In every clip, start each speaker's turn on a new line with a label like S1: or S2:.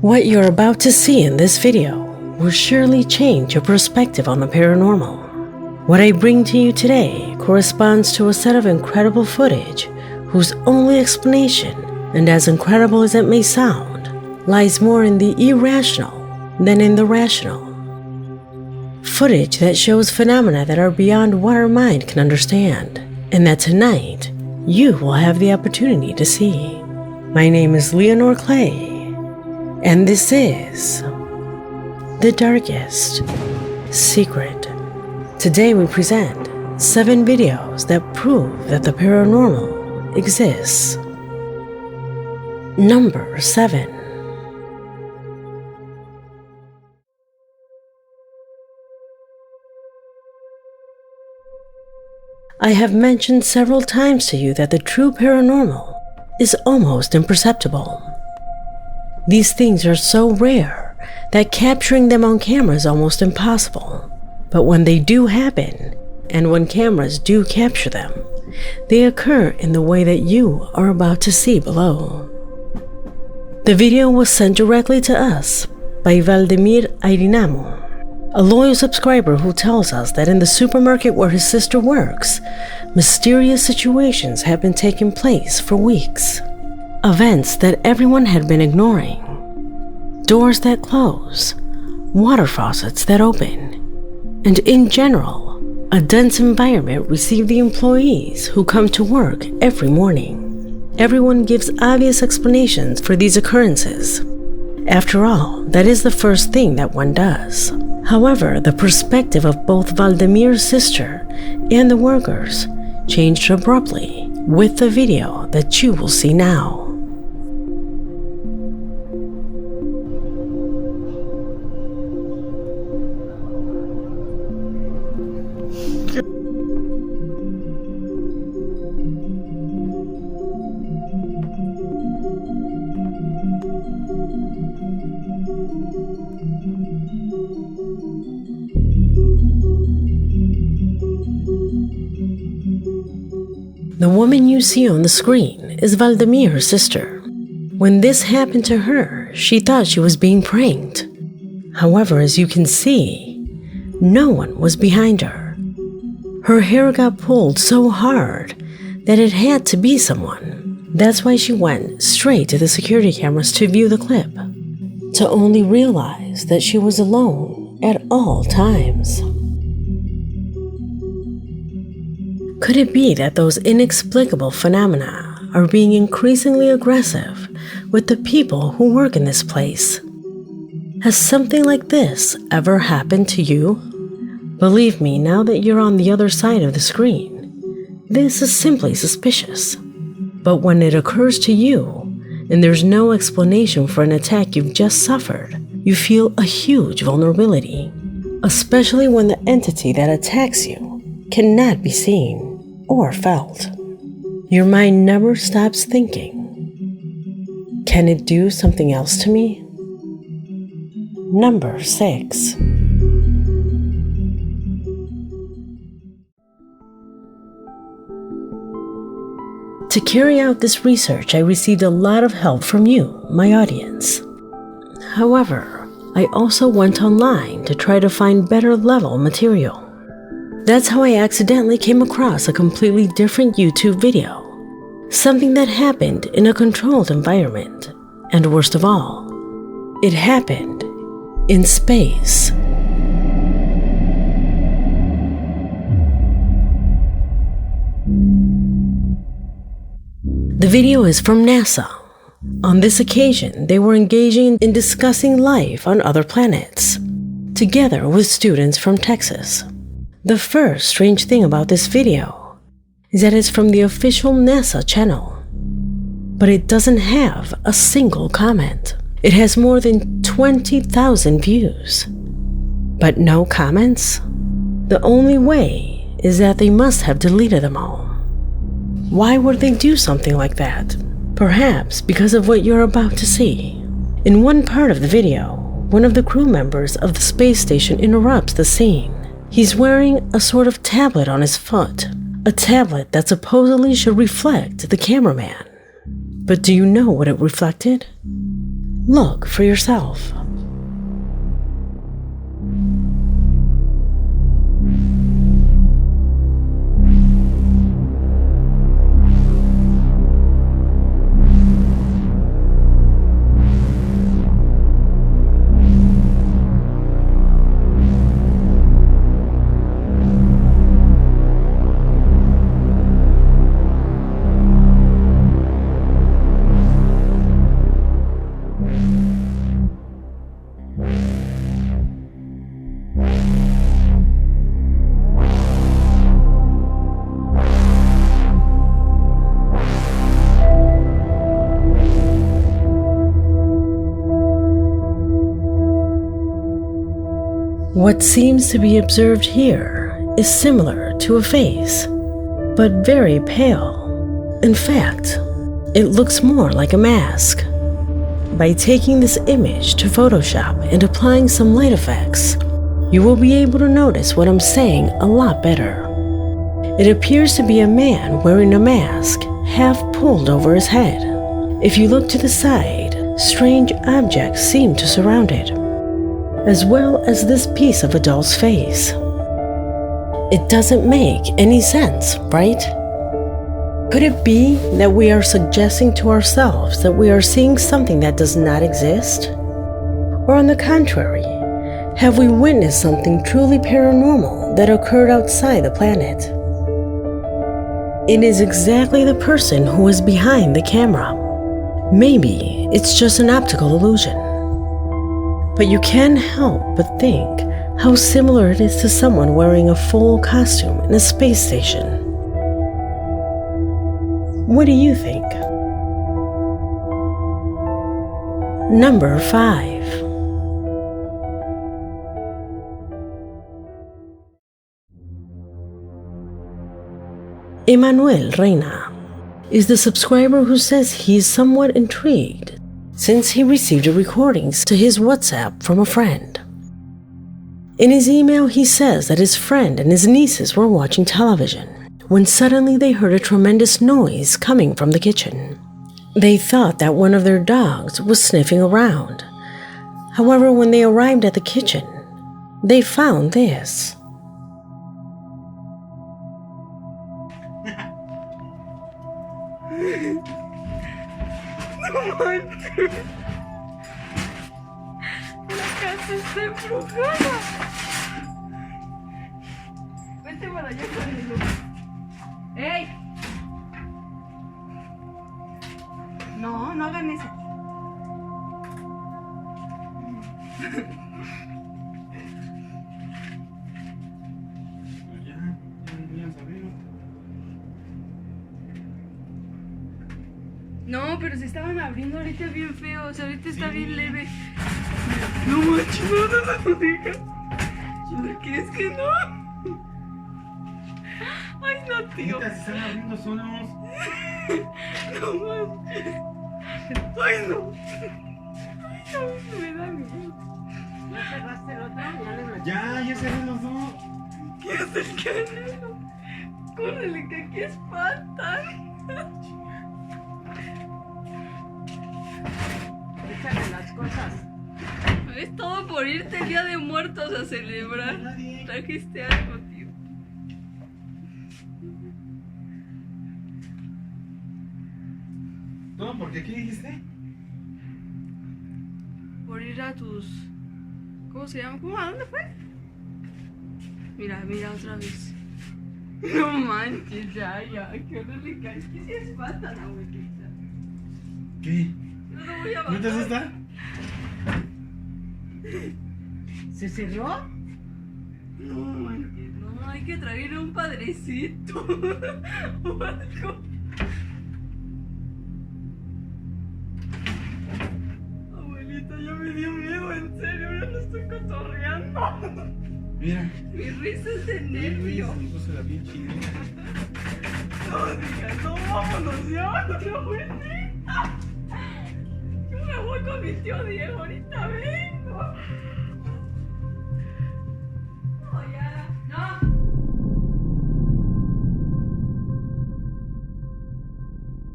S1: What you're about to see in this video will surely change your perspective on the paranormal. What I bring to you today corresponds to a set of incredible footage whose only explanation, and as incredible as it may sound, lies more in the irrational than in the rational. Footage that shows phenomena that are beyond what our mind can understand, and that tonight you will have the opportunity to see. My name is Leonore Clay, and this is The Darkest Secret. Today we present 7 videos that prove that the paranormal exists. Number 7. I have mentioned several times to you that the true paranormal is almost imperceptible. These things are so rare that capturing them on camera is almost impossible. But when they do happen, and when cameras do capture them, they occur in the way that you are about to see below. The video was sent directly to us by Valdemir Airinamo, a loyal subscriber who tells us that in the supermarket where his sister works, mysterious situations have been taking place for weeks. Events that everyone had been ignoring. Doors that close, water faucets that open, and in general, a dense environment received the employees who come to work every morning. Everyone gives obvious explanations for these occurrences. After all, that is the first thing that one does. However, the perspective of both Valdemir's sister and the workers changed abruptly with the video that you will see now. The woman you see on the screen is Valdemir's sister. When this happened to her, she thought she was being pranked. However, as you can see, no one was behind her. Her hair got pulled so hard that it had to be someone. That's why she went straight to the security cameras to view the clip, to only realize that she was alone at all times. Could it be that those inexplicable phenomena are being increasingly aggressive with the people who work in this place? Has something like this ever happened to you? Believe me, now that you're on the other side of the screen, this is simply suspicious. But when it occurs to you, and there's no explanation for an attack you've just suffered, you feel a huge vulnerability, especially when the entity that attacks you cannot be seen or felt. Your mind never stops thinking, can it do something else to me? Number 6. To carry out this research, I received a lot of help from you, my audience. However, I also went online to try to find better level material. That's how I accidentally came across a completely different YouTube video. Something that happened in a controlled environment. And worst of all, it happened in space. The video is from NASA. On this occasion, they were engaging in discussing life on other planets, together with students from Texas. The first strange thing about this video is that it's from the official NASA channel, but it doesn't have a single comment. It has more than 20,000 views, but no comments? The only way is that they must have deleted them all. Why would they do something like that? Perhaps because of what you're about to see. In one part of the video, one of the crew members of the space station interrupts the scene. He's wearing a sort of tablet on his foot, a tablet that supposedly should reflect the cameraman. But do you know what it reflected? Look for yourself. What seems to be observed here is similar to a face, but very pale. In fact, it looks more like a mask. By taking this image to Photoshop and applying some light effects, you will be able to notice what I'm saying a lot better. It appears to be a man wearing a mask, half pulled over his head. If you look to the side, strange objects seem to surround it, as well as this piece of a doll's face. It doesn't make any sense, right? Could it be that we are suggesting to ourselves that we are seeing something that does not exist? Or on the contrary, have we witnessed something truly paranormal that occurred outside the planet? It is exactly the person who is behind the camera. Maybe it's just an optical illusion. But you can't help but think how similar it is to someone wearing a full costume in a space station. What do you think? Number 5. Emmanuel Reina is the subscriber who says he is somewhat intrigued since he received recordings to his WhatsApp from a friend. In his email, he says that his friend and his nieces were watching television when suddenly they heard a tremendous noise coming from the kitchen. They thought that one of their dogs was sniffing around. However, when they arrived at the kitchen, they found this.
S2: No manches. La casa está embrujada. Vente para allá conmigo. ¡Ey! No, no hagan eso. No, pero se estaban abriendo ahorita bien feos, ahorita está bien leve. No manches, no lo digas. ¿Por qué es que no? Ay, no, tío.
S3: Se están abriendo solos.
S2: No manches. Ay, no. Ay, no, me da miedo.
S4: ¿Ya cerraste el otro?
S3: Ya cerré los dos.
S2: ¿Qué hace el canelo? Córrele, que aquí espantan.
S4: Échale las cosas.
S2: Es todo por irte el Día de Muertos a celebrar. Trajiste algo, tío.
S3: No, porque ¿qué dijiste?
S2: Por ir a tus... ¿Cómo se llama? ¿Cómo? ¿A dónde fue? Mira, mira otra vez. No manches, ya, que no le caes. ¿Qué se espantan, abuelita?
S3: ¿Qué?
S2: No lo voy a
S3: ¿No te
S2: bajar.
S3: asusta?
S4: ¿Se cerró?
S2: No manches, no, hay que traer un padrecito. O algo. Abuelita, ya me dio miedo, en serio, ahora no estoy cotorreando.
S3: Mira.
S2: Mi risa es de nervio.
S3: Me puso la bien chingada.
S2: No digas, no, vámonos ya, abuelita. Yo me voy con mi tío Diego, ahorita vengo. No, ya, no.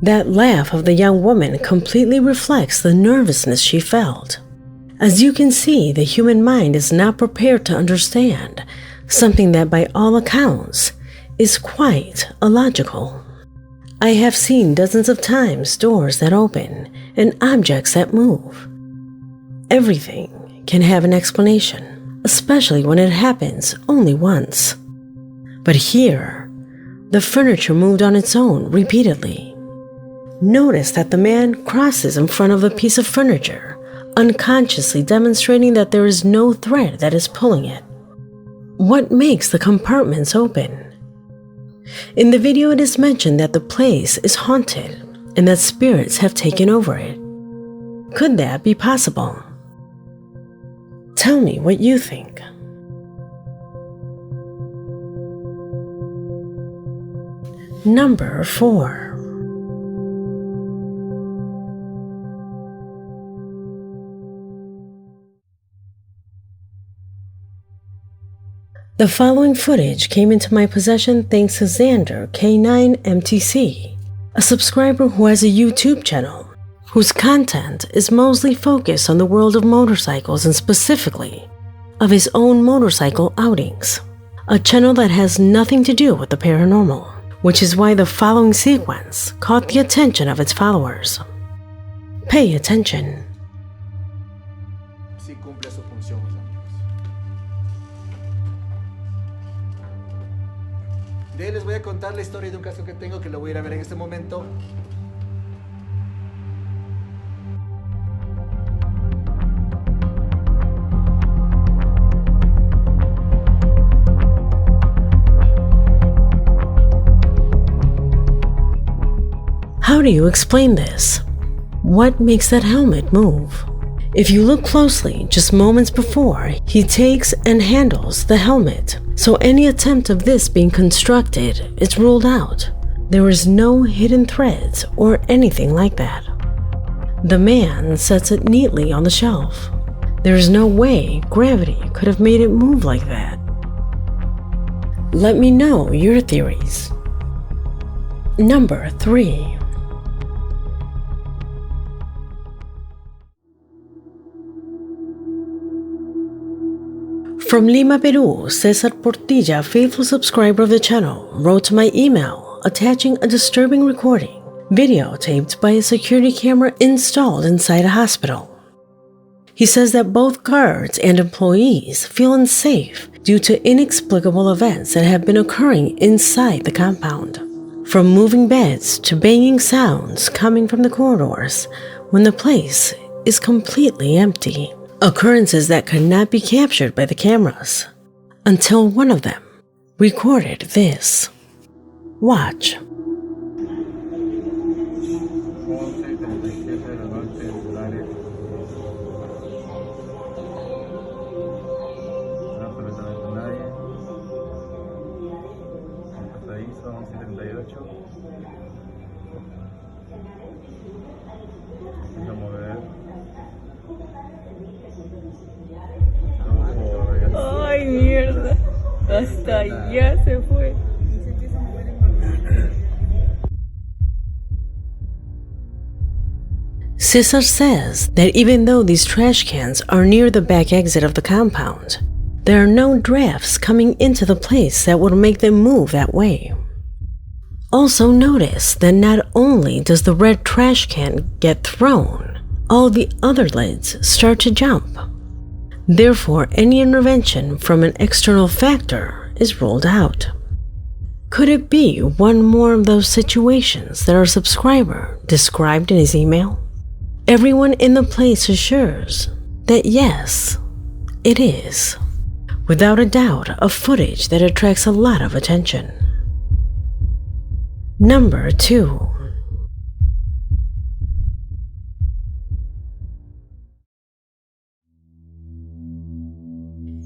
S1: That laugh of the young woman completely reflects the nervousness she felt. As you can see, the human mind is not prepared to understand something that by all accounts is quite illogical. I have seen dozens of times doors that open and objects that move. Everything can have an explanation, especially when it happens only once. But here, the furniture moved on its own repeatedly. Notice that the man crosses in front of the piece of furniture, unconsciously demonstrating that there is no thread that is pulling it. What makes the compartments open? In the video, it is mentioned that the place is haunted and that spirits have taken over it. Could that be possible? Tell me what you think. Number 4. The following footage came into my possession thanks to Xander K9MTC, a subscriber who has a YouTube channel whose content is mostly focused on the world of motorcycles and specifically of his own motorcycle outings. A channel that has nothing to do with the paranormal, which is why the following sequence caught the attention of its followers. Pay attention.
S3: Sí cumple su función, mis amigos. De ahí les voy a contar la historia de un caso que tengo que lo voy a ir a ver en este momento.
S1: How do you explain this? What makes that helmet move? If you look closely, just moments before, he takes and handles the helmet, so any attempt of this being constructed is ruled out. There is no hidden threads or anything like that. The man sets it neatly on the shelf. There is no way gravity could have made it move like that. Let me know your theories. Number 3. From Lima, Peru, Cesar Portilla, faithful subscriber of the channel, wrote to my email attaching a disturbing recording, videotaped by a security camera installed inside a hospital. He says that both guards and employees feel unsafe due to inexplicable events that have been occurring inside the compound. From moving beds to banging sounds coming from the corridors when the place is completely empty. Occurrences that could not be captured by the cameras until one of them recorded this. Watch.
S2: Ay, mierda. Hasta allá se fue.
S1: Cesar says that even though these trash cans are near the back exit of the compound, there are no drafts coming into the place that would make them move that way. Also notice that not only does the red trash can get thrown, all the other lids start to jump. Therefore, any intervention from an external factor is ruled out. Could it be one more of those situations that our subscriber described in his email? Everyone in the place assures that yes, it is. Without a doubt, a footage that attracts a lot of attention. Number 2.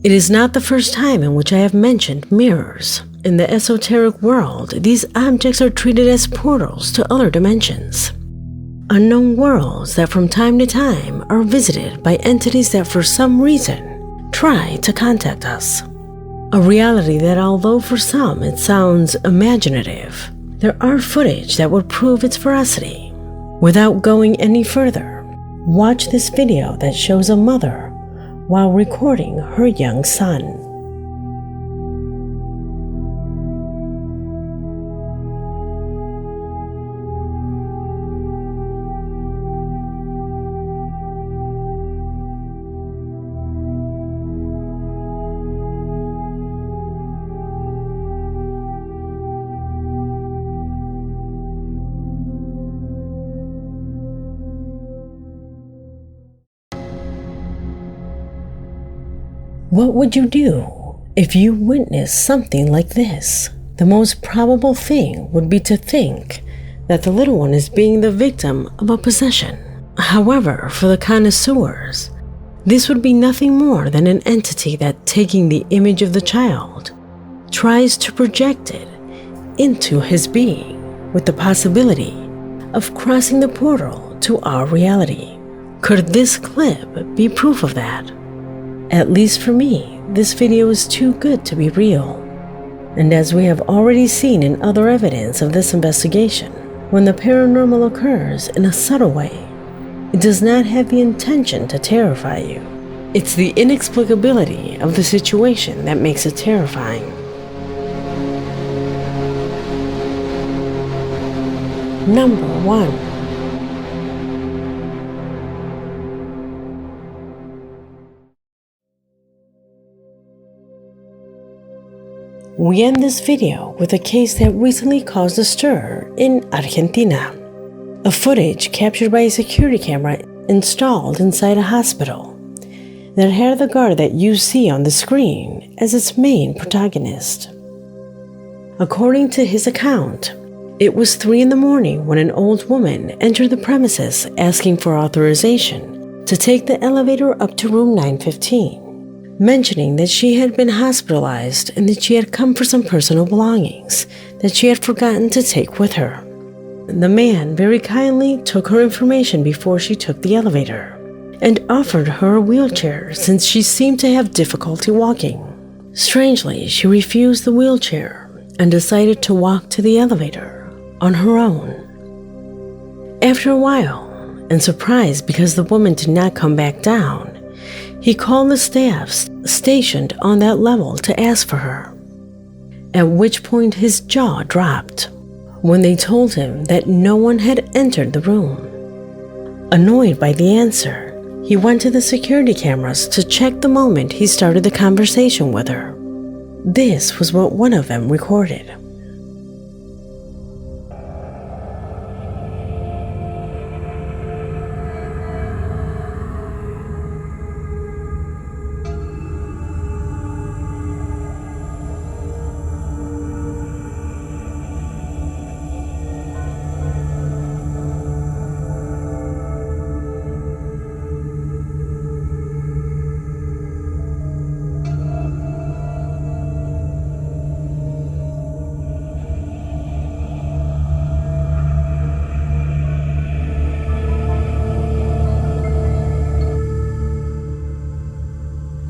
S1: It is not the first time in which I have mentioned mirrors. In the esoteric world, these objects are treated as portals to other dimensions. Unknown worlds that from time to time are visited by entities that for some reason try to contact us. A reality that although for some it sounds imaginative, there are footage that would prove its veracity. Without going any further, watch this video that shows a mother while recording her young son. What would you do if you witnessed something like this? The most probable thing would be to think that the little one is being the victim of a possession. However, for the connoisseurs, this would be nothing more than an entity that, taking the image of the child, tries to project it into his being with the possibility of crossing the portal to our reality. Could this clip be proof of that? At least for me, this video is too good to be real. And as we have already seen in other evidence of this investigation, when the paranormal occurs in a subtle way, it does not have the intention to terrify you. It's the inexplicability of the situation that makes it terrifying. Number 1. We end this video with a case that recently caused a stir in Argentina. A footage captured by a security camera installed inside a hospital that had the guard that you see on the screen as its main protagonist. According to his account, it was 3 a.m. when an old woman entered the premises asking for authorization to take the elevator up to room 915. Mentioning that she had been hospitalized and that she had come for some personal belongings that she had forgotten to take with her. The man very kindly took her information before she took the elevator and offered her a wheelchair since she seemed to have difficulty walking. Strangely, she refused the wheelchair and decided to walk to the elevator on her own. After a while, and surprised because the woman did not come back down, he called the staff stationed on that level to ask for her, at which point his jaw dropped when they told him that no one had entered the room. Annoyed by the answer, he went to the security cameras to check the moment he started the conversation with her. This was what one of them recorded.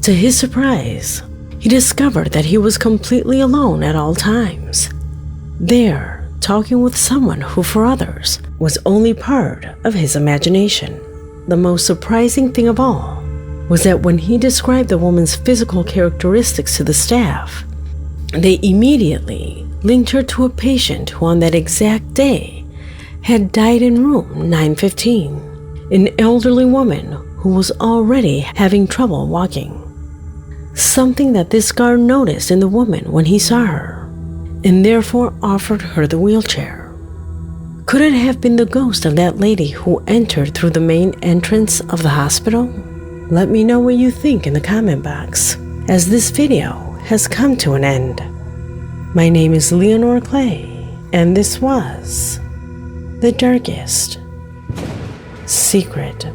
S1: To his surprise, he discovered that he was completely alone at all times. There, talking with someone who for others was only part of his imagination. The most surprising thing of all was that when he described the woman's physical characteristics to the staff, they immediately linked her to a patient who on that exact day had died in room 915, an elderly woman who was already having trouble walking. Something that this guard noticed in the woman when he saw her, and therefore offered her the wheelchair. Could it have been the ghost of that lady who entered through the main entrance of the hospital? Let me know what you think in the comment box, as this video has come to an end. My name is Leonore Clay, and this was The Darkest Secret.